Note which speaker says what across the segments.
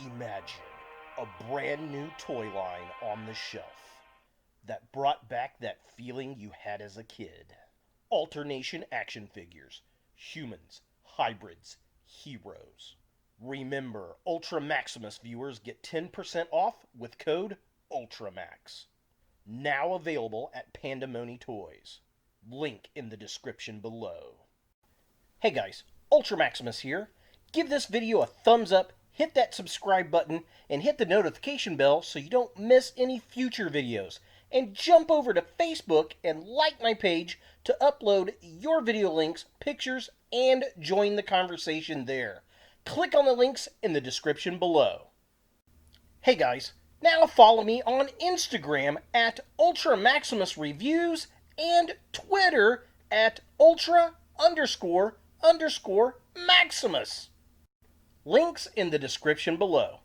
Speaker 1: Imagine a brand new toy line on the shelf that brought back that feeling you had as a kid. Alternation action figures, humans, hybrids, heroes. Remember, Ultra Maximus viewers get 10% off with code ULTRAMAX. Now available at Pandemoni Toys. Link in the description below. Hey guys, Ultra Maximus here. Give this video a thumbs up, hit that subscribe button, and hit the notification bell so you don't miss any future videos. And jump over to Facebook and like my page to upload your video links, pictures, and join the conversation there. Click on the links in the description below. Hey guys, now follow me on Instagram at Ultra Maximus Reviews and Twitter at Ultra__Maximus. Links in the description below.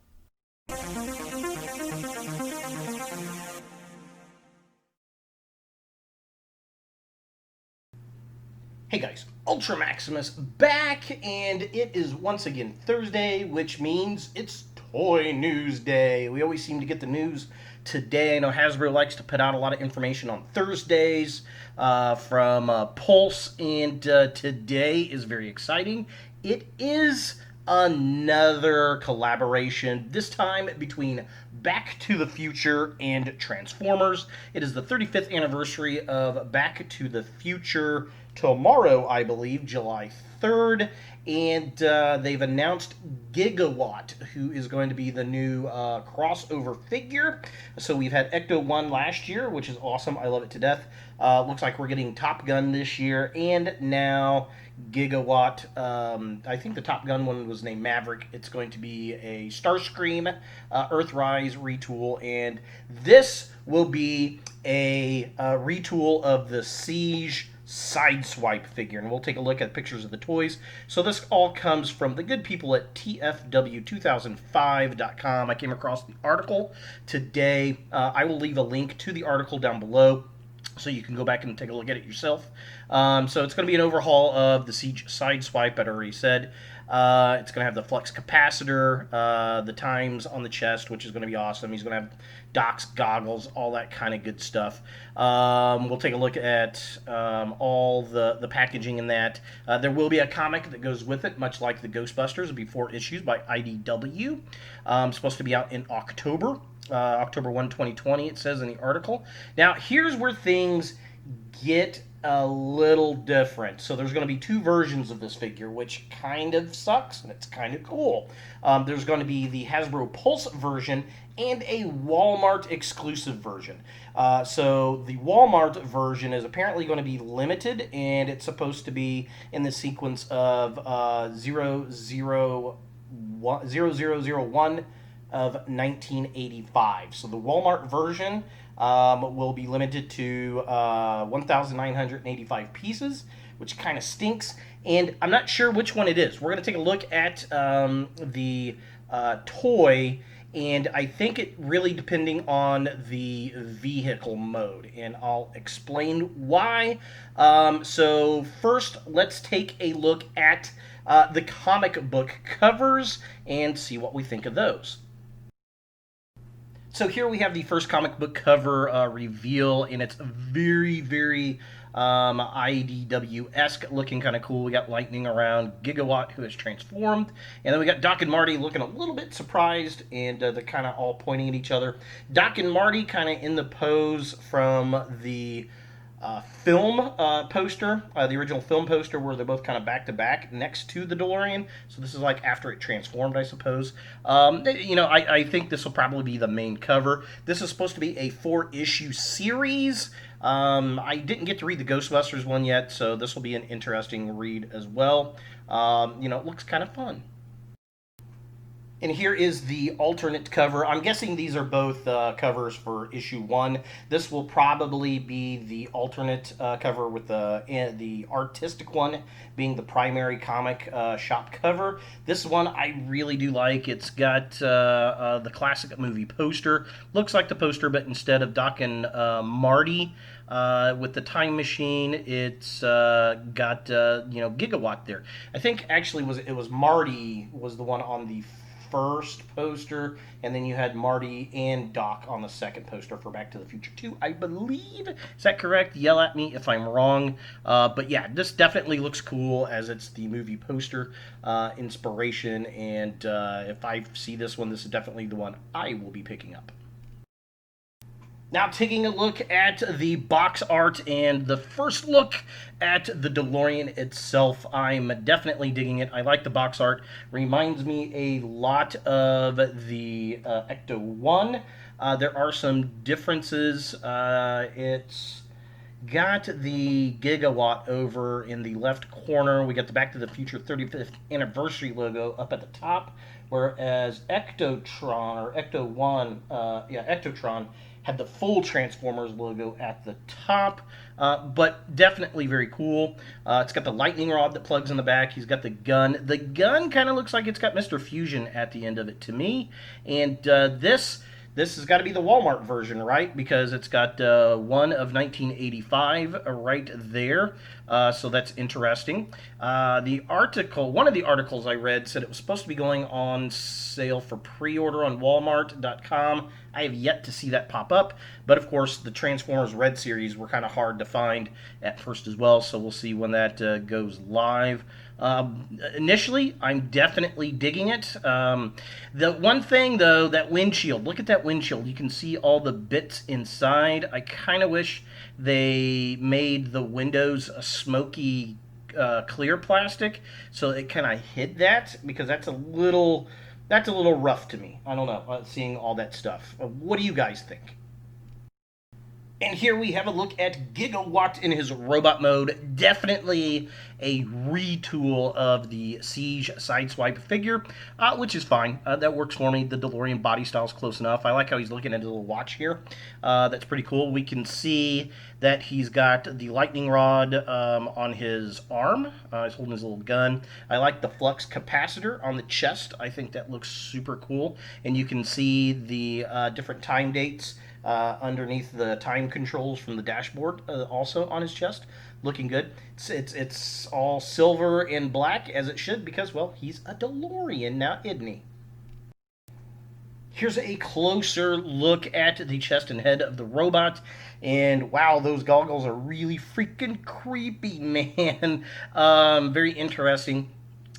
Speaker 1: Hey guys, Ultra Maximus back, and it is once again Thursday, which means it's Toy News Day. We always seem to get the news today. I know Hasbro likes to put out a lot of information on Thursdays from Pulse, and today is very exciting. It is another collaboration, this time between Back to the Future and Transformers. It is the 35th anniversary of Back to the Future tomorrow, I believe, July 3rd, and they've announced Gigawatt, who is going to be the new crossover figure. So we've had Ecto 1 last year, which is awesome. I love it to death. Looks like we're getting Top Gun this year, and now Gigawatt. I think the Top Gun one was named Maverick. It's going to be a Starscream Earthrise retool, and this will be a retool of the Siege Sideswipe figure, and we'll take a look at pictures of the toys. So this all comes from the good people at tfw2005.com. I came across the article today. I will leave a link to the article down below so you can go back and take a look at it yourself. So it's going to be an overhaul of the Siege Sideswipe, I already said. It's going to have the flux capacitor, the times on the chest, which is going to be awesome. He's going to have Doc's goggles, all that kind of good stuff. We'll take a look at all the packaging in that. There will be a comic that goes with it, much like the Ghostbusters. It'll be 4 issues by IDW. Supposed to be out in October. October 1, 2020, it says in the article. Now, here's where things get a little different. So there's going to be 2 versions of this figure, which kind of sucks, and it's kind of cool. There's going to be the Hasbro Pulse version and a Walmart exclusive version. So the Walmart version is apparently going to be limited, and it's supposed to be in the sequence of 0001 of 1985. So the Walmart version will be limited to 1,985 pieces, which kind of stinks. And I'm not sure which one it is. We're going to take a look at the toy, and I think it really depending on the vehicle mode, and I'll explain why. So first, let's take a look at the comic book covers and see what we think of those. So here we have the first comic book cover reveal, and it's very, very IDW-esque, looking kind of cool. We got Lightning around Gigawatt, who is transformed, and then we got Doc and Marty looking a little bit surprised, and they're kind of all pointing at each other. Doc and Marty kind of in the pose from the film poster, the original film poster, where they're both kind of back to back next to the DeLorean. So this is like after it transformed, I suppose. I think this will probably be the main cover. This is supposed to be a 4-issue series. I didn't get to read the Ghostbusters one yet, so this will be an interesting read as well. It looks kind of fun. And here is the alternate cover. I'm guessing these are both covers for issue 1. This will probably be the alternate cover, with the artistic one being the primary comic shop cover. This one I really do like. It's got the classic movie poster. Looks like the poster, but instead of Doc and Marty with the time machine, it's got Gigawatt there. I think actually it was Marty was the one on the first poster, and then you had Marty and Doc on the second poster for Back to the Future 2, I believe. Is that correct? Yell at me if I'm wrong. But yeah, this definitely looks cool as it's the movie poster inspiration, and if I see this one, this is definitely the one I will be picking up. Now, taking a look at the box art and the first look at the DeLorean itself, I'm definitely digging it. I like the box art. Reminds me a lot of the Ecto 1. There are some differences. It's got the Gigawatt over in the left corner. We got the Back to the Future 35th Anniversary logo up at the top, whereas Ectotron, or Ecto 1, Ectotron, had the full Transformers logo at the top, but definitely very cool. It's got the lightning rod that plugs in the back. He's got the gun. The gun kind of looks like it's got Mr. Fusion at the end of it to me, and this has got to be the Walmart version, right? Because it's got one of 1985 right there. So that's interesting. One of the articles I read said it was supposed to be going on sale for pre-order on Walmart.com. I have yet to see that pop up. But of course, the Transformers Red series were kind of hard to find at first as well. So we'll see when that goes live. Initially, I'm definitely digging it. The one thing, though, that windshield. Look at that windshield. You can see all the bits inside. I kind of wish they made the windows a smoky clear plastic so it kind of hid that, because that's a little rough to me. I don't know, seeing all that stuff. What do you guys think? And here we have a look at Gigawatt in his robot mode. Definitely a retool of the Siege Sideswipe figure, which is fine. That works for me. The DeLorean body style is close enough. I like how he's looking at his little watch here. That's pretty cool. We can see that he's got the lightning rod on his arm. He's holding his little gun. I like the flux capacitor on the chest. I think that looks super cool. And you can see the different time dates underneath the time controls from the dashboard, also on his chest, looking good. It's all silver and black, as it should, because, well, he's a DeLorean now, isn't he? Here's a closer look at the chest and head of the robot, and wow, those goggles are really freaking creepy, man. Very interesting.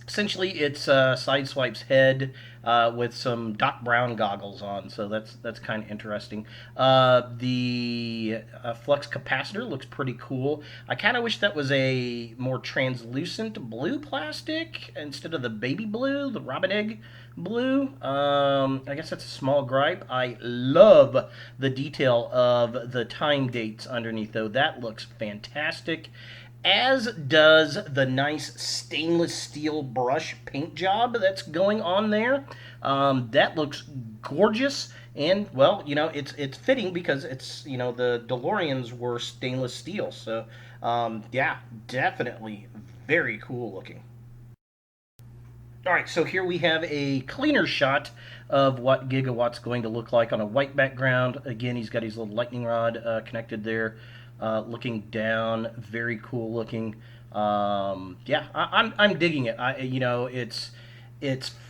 Speaker 1: Essentially, it's Sideswipe's head with some Doc Brown goggles on, so that's kind of interesting. The flux capacitor looks pretty cool. I kind of wish that was a more translucent blue plastic instead of the baby blue, the robin egg blue. I guess that's a small gripe. I love the detail of the time dates underneath, though. That looks fantastic, as does the nice stainless steel brush paint job that's going on there. That looks gorgeous, and, well, you know, it's fitting because it's, you know, the DeLoreans were stainless steel, so yeah, definitely very cool looking. Alright, so here we have a cleaner shot of what Gigawatt's going to look like on a white background. Again, he's got his little lightning rod connected there. Looking down, very cool looking. Yeah, I'm digging it. You know, it's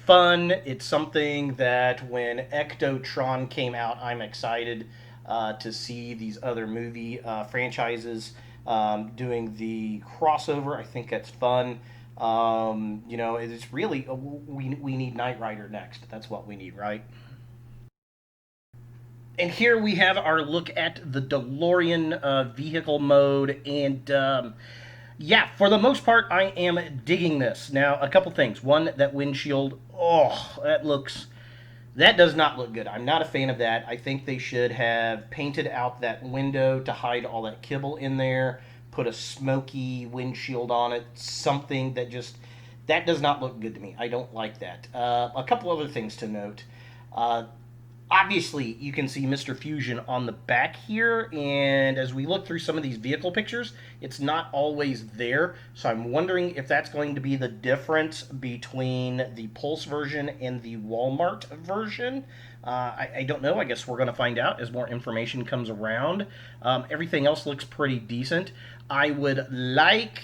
Speaker 1: fun. It's something that when Ectotron came out, I'm excited to see these other movie franchises doing the crossover. I think that's fun. You know, it's really we need Knight Rider next. That's what we need, right? And here we have our look at the DeLorean vehicle mode, and yeah, for the most part, I am digging this. Now, a couple things. One, that windshield, oh, that does not look good. I'm not a fan of that. I think they should have painted out that window to hide all that kibble in there, put a smoky windshield on it, something that that does not look good to me. I don't like that. A couple other things to note. Obviously, you can see Mr. Fusion on the back here, and as we look through some of these vehicle pictures, it's not always there, so I'm wondering if that's going to be the difference between the Pulse version and the Walmart version. I don't know. I guess we're going to find out as more information comes around. Everything else looks pretty decent. I would like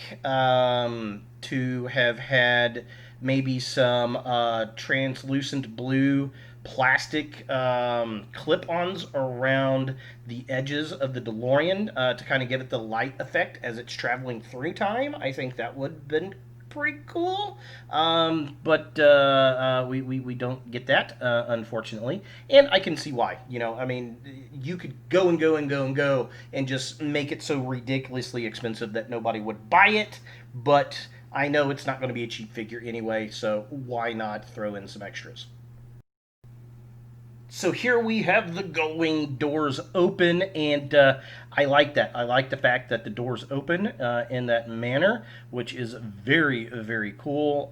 Speaker 1: to have had maybe some translucent blue plastic clip-ons around the edges of the DeLorean to kind of give it the light effect as it's traveling through time. I think that would have been pretty cool. But we don't get that, unfortunately. And I can see why. I mean, you could go and go and go and go and just make it so ridiculously expensive that nobody would buy it. But I know it's not going to be a cheap figure anyway, so why not throw in some extras? So here we have the going doors open, and I like that. I like the fact that the doors open in that manner, which is very, very cool.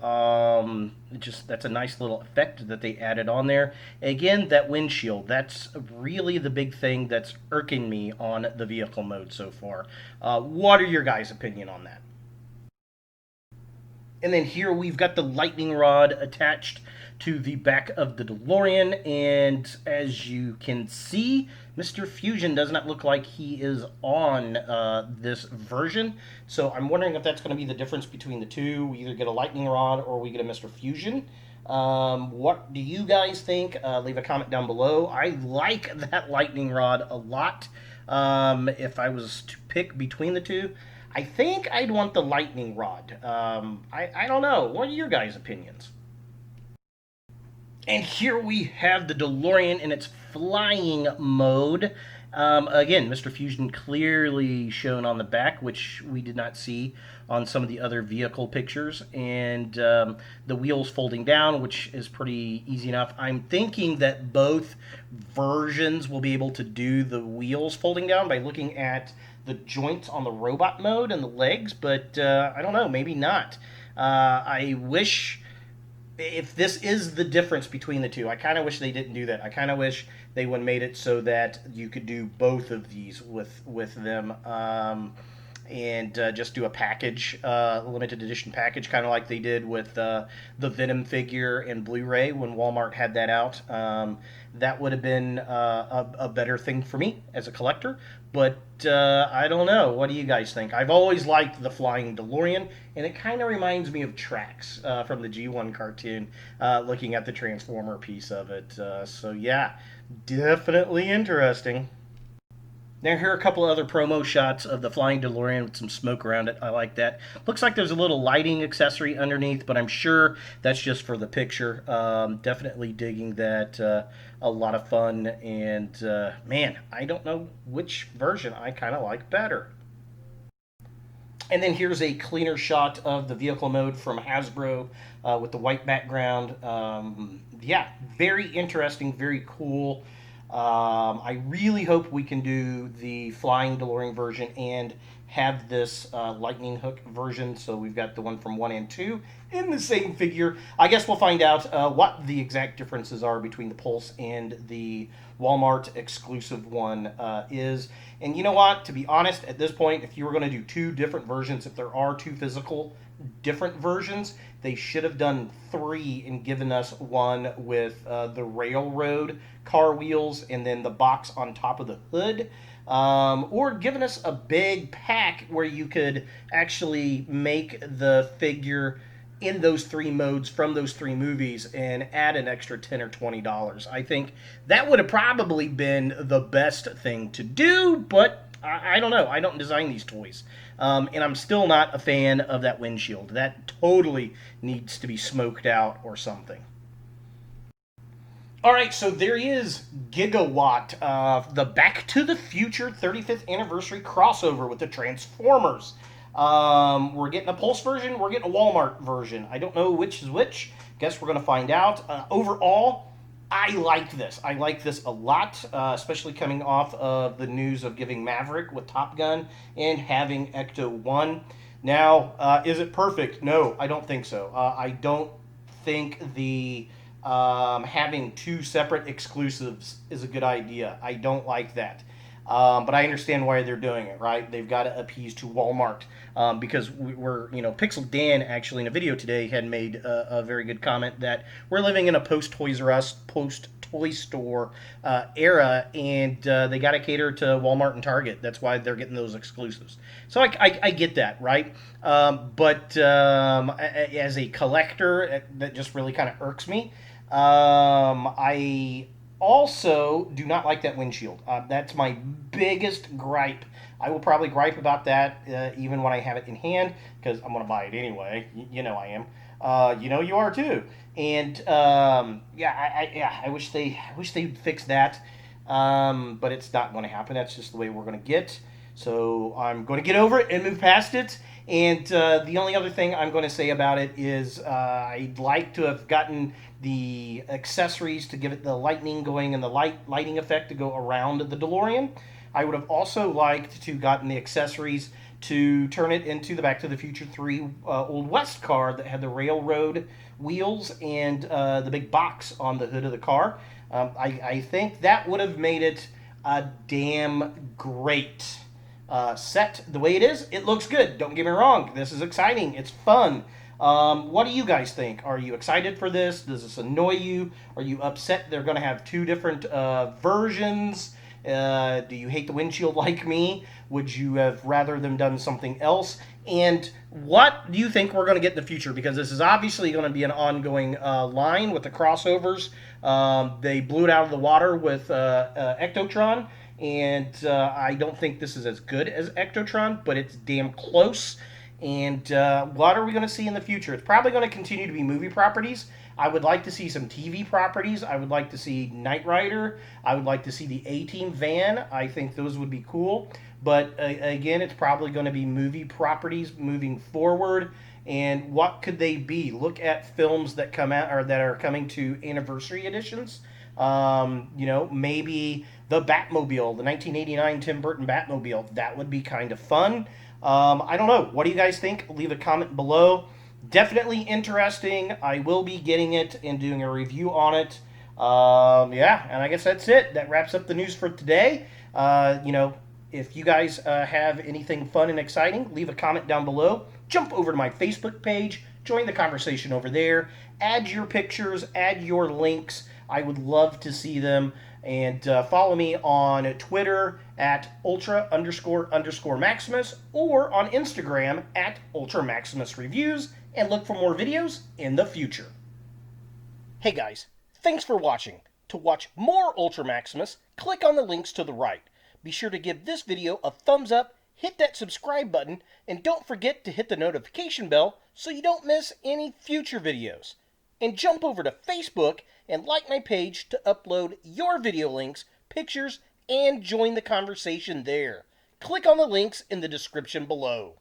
Speaker 1: Just that's a nice little effect that they added on there. Again, that windshield, that's really the big thing that's irking me on the vehicle mode so far. What are your guys' opinion on that? And then here we've got the lightning rod attached to the back of the DeLorean. And as you can see, Mr. Fusion does not look like he is on this version. So I'm wondering if that's going to be the difference between the two. We either get a lightning rod or we get a Mr. Fusion. What do you guys think? Leave a comment down below. I like that lightning rod a lot. If I was to pick between the two, I think I'd want the lightning rod. I don't know. What are your guys' opinions? And here we have the DeLorean in its flying mode. Again, Mr. Fusion clearly shown on the back, which we did not see on some of the other vehicle pictures. And the wheels folding down, which is pretty easy enough. I'm thinking that both versions will be able to do the wheels folding down by looking at the joints on the robot mode and the legs, but I don't know, maybe not. I wish, if this is the difference between the two, I kind of wish they didn't do that. I kind of wish they would have made it so that you could do both of these with them. And just do a package, limited edition package, kind of like they did with the Venom figure and Blu-ray when Walmart had that out. That would have been a better thing for me as a collector, but I don't know. What do you guys think? I've always liked the flying DeLorean, and it kind of reminds me of Trax from the G1 cartoon, looking at the Transformer piece of it. So yeah, definitely interesting. Now here are a couple other promo shots of the flying DeLorean with some smoke around it. I like that. Looks like there's a little lighting accessory underneath, but I'm sure that's just for the picture. Definitely digging that. A lot of fun. And man, I don't know which version I kind of like better. And then here's a cleaner shot of the vehicle mode from Hasbro with the white background. Yeah, very interesting, very cool. I really hope we can do the flying DeLorean version and have this lightning hook version. So we've got the one from 1 and 2 in the same figure. I guess we'll find out what the exact differences are between the Pulse and the Walmart exclusive one is. And you know what? To be honest, at this point, if you were going to do two different versions, if there are two physical different versions, they should have done three and given us one with the railroad car wheels and then the box on top of the hood, or given us a big pack where you could actually make the figure in those three modes from those three movies and add an extra $10 or $20. I think that would have probably been the best thing to do, but I don't know. I don't design these toys. And I'm still not a fan of that windshield. That totally needs to be smoked out or something. All right, so there is Gigawatt, the Back to the Future 35th Anniversary crossover with the Transformers. We're getting a Pulse version, we're getting a Walmart version. I don't know which is which. Guess we're going to find out. Overall, I like this. I like this a lot, especially coming off of the news of giving Maverick with Top Gun and having Ecto 1. Now, is it perfect? No, I don't think so. I don't think the having two separate exclusives is a good idea. I don't like that. But I understand why they're doing it, right? They've got to appease to Walmart because we're, Pixel Dan actually in a video today had made a very good comment that we're living in a post Toys R Us, post Toy Store era, and they got to cater to Walmart and Target. That's why they're getting those exclusives. So I get that, right? But as a collector, that just really kind of irks me. I also do not like that windshield. That's my biggest gripe. I will probably gripe about that even when I have it in hand because I'm going to buy it anyway. You know I am. You are too. And I wish they'd fix that. But it's not going to happen. That's just the way we're going to get. So I'm going to get over it and move past it. And the only other thing I'm going to say about it is I'd like to have gotten the accessories to give it the lightning going and the lighting effect to go around the DeLorean. I would have also liked to gotten the accessories to turn it into the Back to the Future 3 Old West car that had the railroad wheels and the big box on the hood of the car. I think that would have made it a damn great set. The way it is, it looks good. Don't get me wrong. This is exciting. It's fun. What do you guys think? Are you excited for this? Does this annoy you? Are you upset they're going to have two different versions? Do you hate the windshield like me? Would you have rather them done something else? And what do you think we're going to get in the future? Because this is obviously going to be an ongoing line with the crossovers. They blew it out of the water with Ectotron. And I don't think this is as good as Ectotron, but it's damn close. And what are we going to see in the future? It's probably going to continue to be movie properties. I would like to see some TV properties. I would like to see Knight Rider. I would like to see the A-Team van. I think those would be cool. But again, it's probably going to be movie properties moving forward. And what could they be? Look at films that come out or that are coming to anniversary editions. Maybe the Batmobile, the 1989 Tim Burton Batmobile. That would be kind of fun. I don't know. What do you guys think? Leave a comment below. Definitely interesting. I will be getting it and doing a review on it. And I guess that's it. That wraps up the news for today. If you guys have anything fun and exciting, leave a comment down below. Jump over to my Facebook page. Join the conversation over there. Add your pictures. Add your links. I would love to see them. And follow me on Twitter at ultra__Maximus or on Instagram at UltraMaximusReviews and look for more videos in the future. Hey guys, thanks for watching. To watch more Ultra Maximus, click on the links to the right. Be sure to give this video a thumbs up, hit that subscribe button, and don't forget to hit the notification bell so you don't miss any future videos. And jump over to Facebook and like my page to upload your video links, pictures, and join the conversation there. Click on the links in the description below.